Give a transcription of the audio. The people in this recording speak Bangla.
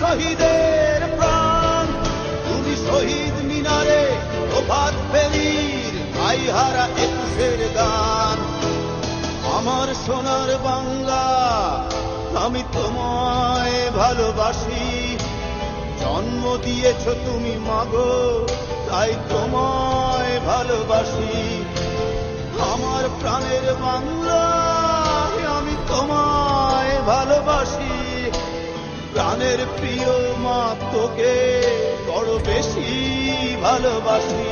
শহীদের প্রাণ, তুমি শহীদ মিনারে প্রভাত ফেরির ভাইহারা 21-এর গান। আমার সোনার বাংলা, আমি তোমায় ভালোবাসি। জন্ম দিয়েছ তুমি মাগো, তাই তোমায় ভালোবাসি। আমার প্রাণের বাংলা, আমি তোমায় ভালোবাসি। প্রাণের প্রিয় মা, তোকে বড় বেশি ভালোবাসি।